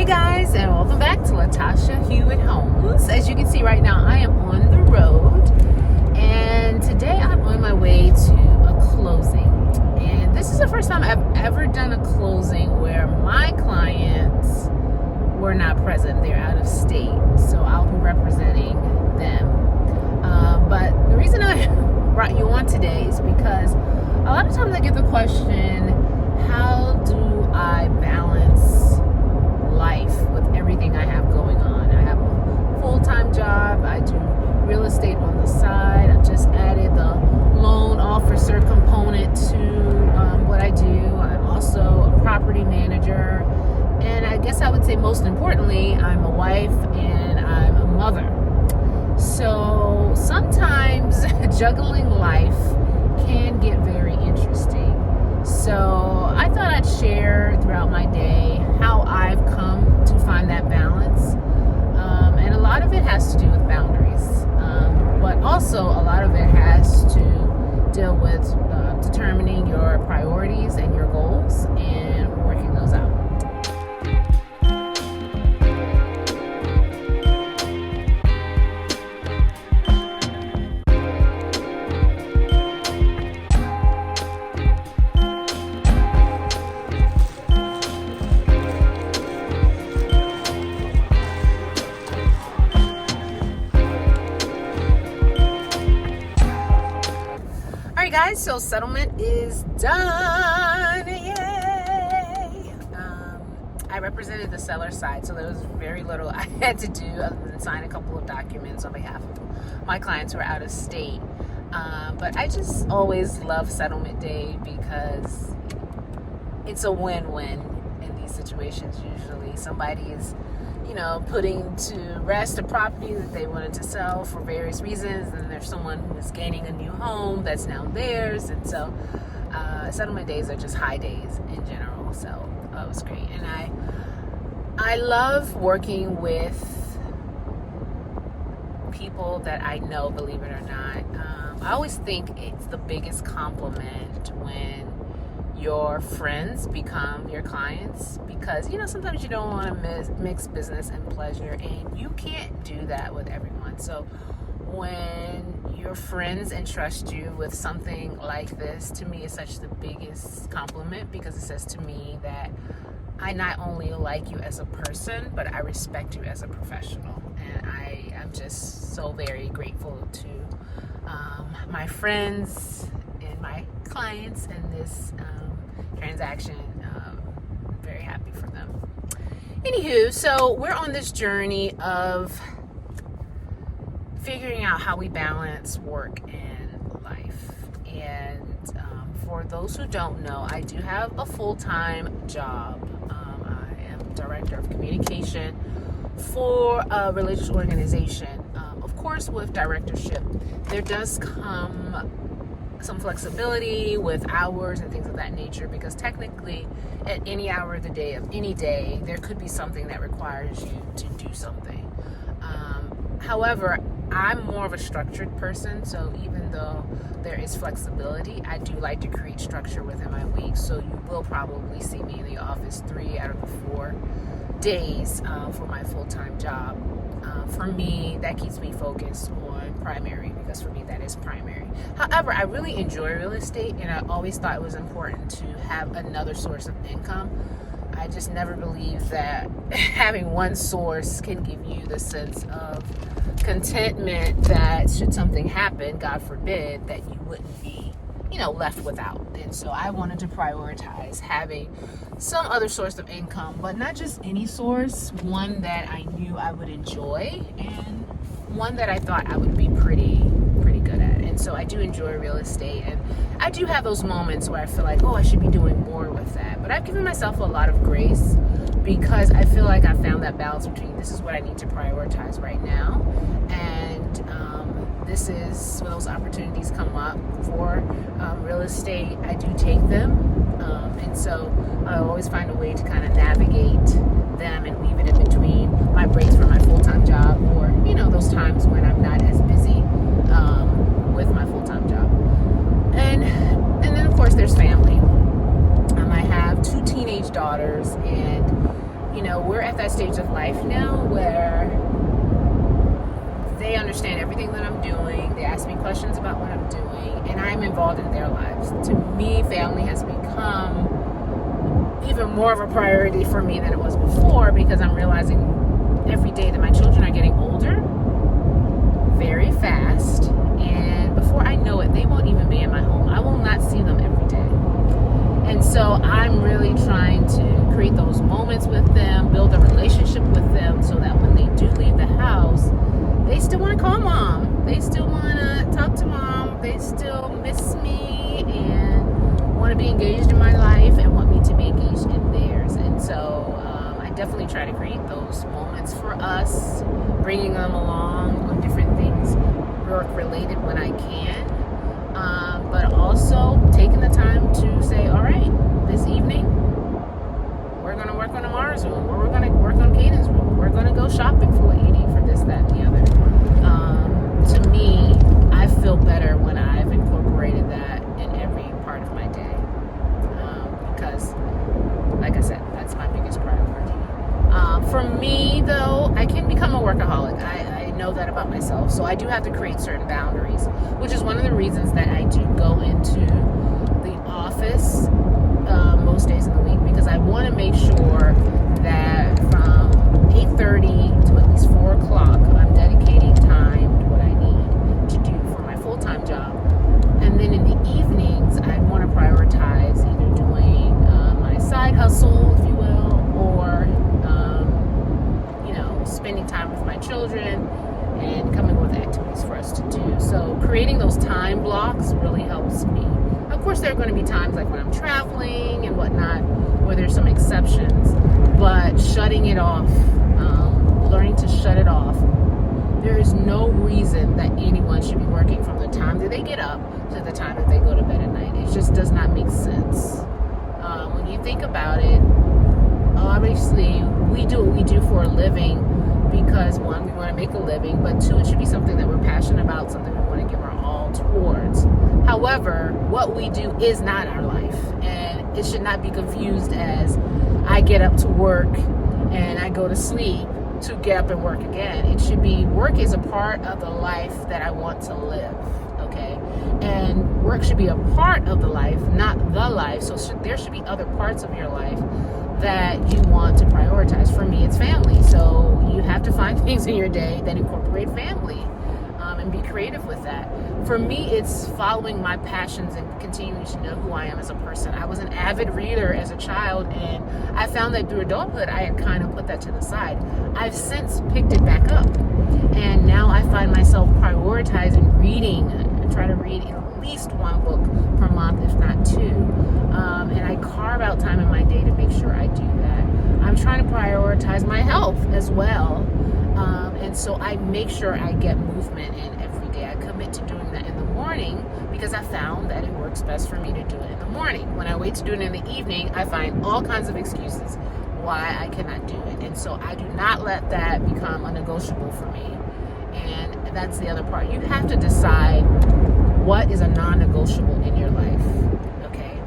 Hey guys, and welcome back to Latasha Hewitt Homes. As you can see right now, I am on the road, and today I'm on my way to a closing. And this is the first time I've ever done a closing where my clients were not present. They're out of state, so I'll be representing them. But the reason I brought you on today is because a lot of times I get the question, how do I balance life with everything I have going on? I have a full-time job. I do real estate on the side. I just added the loan officer component to what I do. I'm also a property manager. And I guess I would say most importantly, I'm a wife and I'm a mother. So sometimes juggling life can get very interesting. So I thought I'd share throughout my day how I've come to find that balance. And a lot of it has to do with boundaries. But also a lot of it has to deal with determining your priorities and your goals and working those out. Guys, so settlement is done. Yay! I represented the seller side, so there was very little I had to do other than sign a couple of documents on behalf of my clients who are out of state. But I just always love settlement day because it's a win-win in these situations. Usually somebody is putting to rest a property that they wanted to sell for various reasons, and there's someone who is gaining a new home that's now theirs, and so settlement days are just high days in general. So it was great, and I love working with people that I know, believe it or not. I always think it's the biggest compliment when your friends become your clients, because sometimes you don't want to mix business and pleasure, and you can't do that with everyone. So when your friends entrust you with something like this, to me is such the biggest compliment, because it says to me that I not only like you as a person, but I respect you as a professional. And I am just so very grateful to my friends and my clients in this transaction. I'm very happy for them. Anywho, so we're on this journey of figuring out how we balance work and life. And for those who don't know, I do have a full-time job. I am director of communication for a religious organization. Of course, with directorship, there does come some flexibility with hours and things of that nature, because technically at any hour of the day of any day there could be something that requires you to do something. However, I'm more of a structured person, so even though there is flexibility, I do like to create structure within my week. So you will probably see me in the office 3 out of the 4 days for my full-time job. For me, that keeps me focused on primary, because for me that is primary. However, I really enjoy real estate, and I always thought it was important to have another source of income. I just never believed that having one source can give you the sense of contentment that should something happen, God forbid, that you wouldn't be left without. And so I wanted to prioritize having some other source of income, but not just any source, one that I knew I would enjoy and one that I thought I would be pretty good at. And so I do enjoy real estate, and I do have those moments where I feel like, I should be doing more with that. But I've given myself a lot of grace, because I feel like I found that balance between this is what I need to prioritize right now, and this is when those opportunities come up for real estate, I do take them. And so I always find a way to kind of navigate them and weave it in between my breaks from my full-time job, or those times when I'm not as busy with my full-time job. And then of course there's family. I have 2 teenage daughters, and we're at that stage of life now where they understand everything that I'm doing. They ask me questions about what I'm doing, and I'm involved in their lives. To me, family has become even more of a priority for me than it was before, because I'm realizing every day that my children are getting older very fast, and before I know it, they won't even be in my home. I will not see them every day. And so I'm really trying to create those moments with them, build a relationship with them, so that when they do leave the house, they still want to call mom. They still want to talk to mom. They still miss me and want to be engaged in my life and want me to be engaged in theirs. And so I definitely try to create those moments for us, bringing them along on different things, work related when I can, but also taking the time to say, all right, this evening we're going to work on Amara's room, or we're going to work on Caden's room. We're going to go shopping for what you need for this, that, and the other. To me, I feel better when I've incorporated that in every part of my day, because, like I said, that's my biggest priority. For me, though, I can become a workaholic. I know that about myself, so I do have to create certain boundaries, which is one of the reasons that I do go into the office most days of the week, because I want to make sure that from 8:30 to at least 4 o'clock, I'm dedicating time to what I need to do for my full-time job. And then in the evenings, I want to prioritize either doing my side hustle, if you will, or spending time with my children and coming up with activities for us to do. So creating those time blocks really helps me. Of course, there are going to be times like when I'm traveling and whatnot where there's some exceptions, but shutting it off, learning to shut it off. There is no reason that anyone should be working from the time that they get up to the time that they go to bed at night. It just does not make sense. When you think about it, obviously we do what we do for a living because, one, we want to make a living, but two, it should be something that we're passionate about, something we want to give our all towards. However, what we do is not our life, and it should not be confused as I get up to work and I go to sleep to get up and work again. It should be work is a part of the life that I want to live, okay? And work should be a part of the life, not the life. So there should be other parts of your life that you want to prioritize. For me, it's family. So you have to find things in your day that incorporate family, and be creative with that. For me, it's following my passions and continuing to know who I am as a person. I was an avid reader as a child, and I found that through adulthood, I had kind of put that to the side. I've since picked it back up, and now I find myself prioritizing reading. I try to read at least one book per month, if not two. And I carve out time in my day to make sure I do that. I'm trying to prioritize my health as well. And so I make sure I get movement in every day. I commit to doing that in the morning because I found that it works best for me to do it in the morning. When I wait to do it in the evening, I find all kinds of excuses why I cannot do it. And so I do not let that become a negotiable for me. And that's the other part. You have to decide what is a non-negotiable in your life, okay?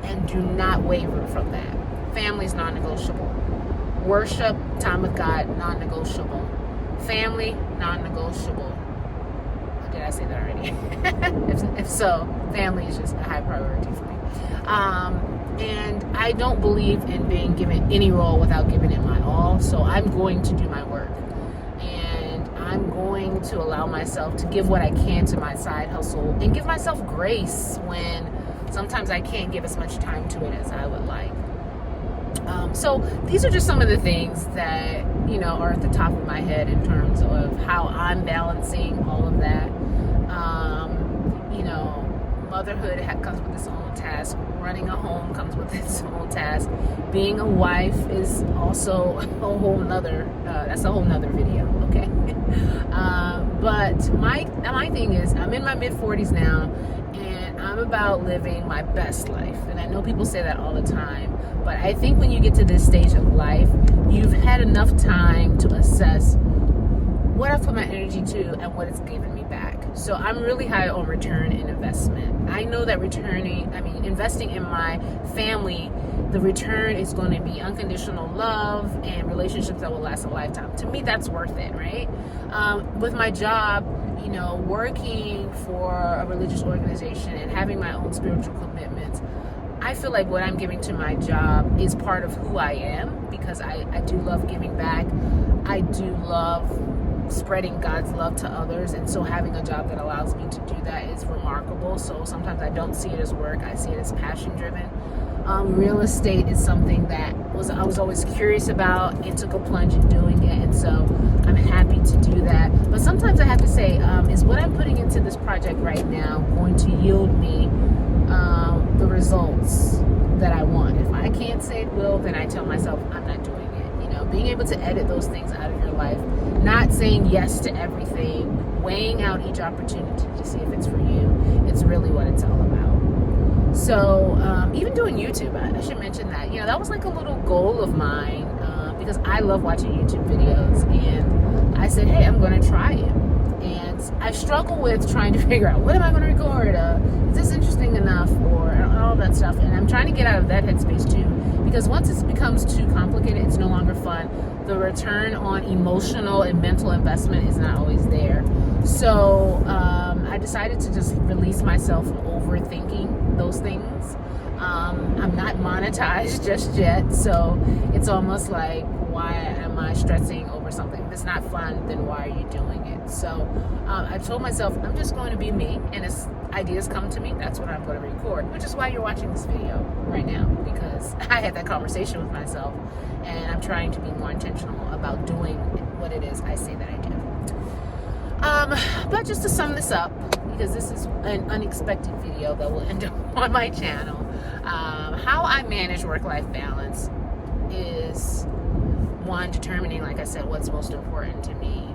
And do not waver from that. Family's non-negotiable. Worship, time with God, non-negotiable. Family, non-negotiable. Did I say that already? if so, family is just a high priority for me. And I don't believe in being given any role without giving it my all. So I'm going to do my work. And I'm going to allow myself to give what I can to my side hustle and give myself grace when sometimes I can't give as much time to it as I would like. So these are just some of the things that, are at the top of my head in terms of how I'm balancing all of that. Motherhood comes with its own task. Running a home comes with its own task. Being a wife is also a whole nother, that's a whole nother video, okay? But my thing is, I'm in my mid-40s now, and I'm about living my best life. And I know people say that all the time, but I think when you get to this stage of life, you've had enough time to assess what I've put my energy to and what it's given me back. So I'm really high on return and investment. I know that investing in my family the return is going to be unconditional love and relationships that will last a lifetime. To me, that's worth it, right? With my job, you know, working for a religious organization and having my own spiritual commitments, I feel like what I'm giving to my job is part of who I am, because I do love giving back. I do love spreading God's love to others, and so having a job that allows me to do that is remarkable. So sometimes I don't see it as work, I see it as passion driven. Real estate is something that I was always curious about and took a plunge in doing it, and so I'm happy to do that. But sometimes I have to say, is what I'm putting into this project right now going to yield me the results that I want? If I can't say it will, then I tell myself I'm not doing it. You know, being able to edit those things out of your life, not saying yes to everything, weighing out each opportunity to see if it's for you, it's really what it's all about. So even doing YouTube, I should mention that, you know, that was like a little goal of mine, because I love watching YouTube videos, and I said, hey, I'm going to try it. And I struggle with trying to figure out, what am I going to record? Is this interesting enough? Or all that stuff. And I'm trying to get out of that headspace too, because once it becomes too complicated, it's no longer fun. The return on emotional and mental investment is not always there. So I decided to just release myself from overthinking those things. I'm not monetized just yet, so it's almost like, why am I stressing over something? If it's not fun, then why are you doing it? So I've told myself I'm just going to be me, and as ideas come to me, that's what I'm going to record, which is why you're watching this video right now, because I had that conversation with myself, and I'm trying to be more intentional about doing what it is I say that I do. But just to sum this up, because this is an unexpected video that will end up on my channel, how I manage work-life balance is, one, determining, like I said, what's most important to me,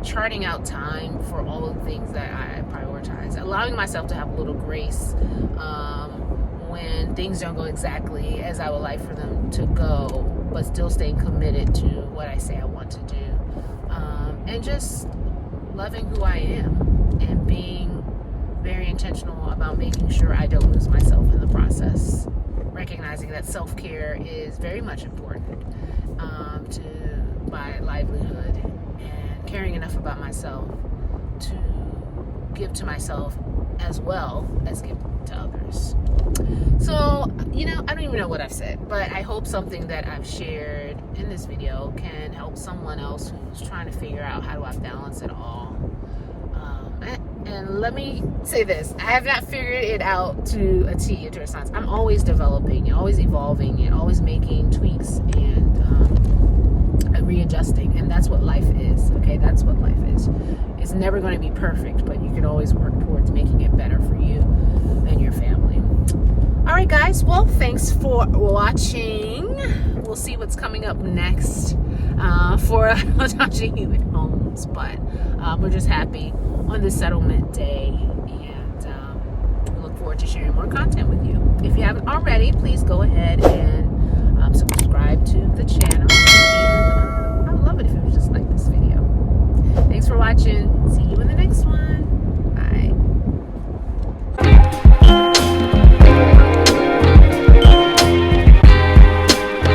charting out time for all of the things that I prioritize, allowing myself to have a little grace when things don't go exactly as I would like for them to go, but still staying committed to what I say I want to do, and just loving who I am and being very intentional about making sure I don't lose myself in the process, recognizing that self-care is very much important to my livelihood, and caring enough about myself to give to myself as well as give to others. So, you know, I don't even know what I've said, but I hope something that I've shared in this video can help someone else who's trying to figure out, how do I balance it all. And let me say this, I have not figured it out to a T, to a science. I'm always developing and always evolving and always making tweaks and readjusting, and that's what life is, okay? That's what life is. It's never going to be perfect, but you can always work towards making it better for you and your family. All right, guys, well, thanks for watching. We'll see what's coming up next for Latasha Human Homes, but we're just happy on this settlement day, and we look forward to sharing more content with you. If you haven't already, please go ahead and subscribe to the channel, and I would love it if you would just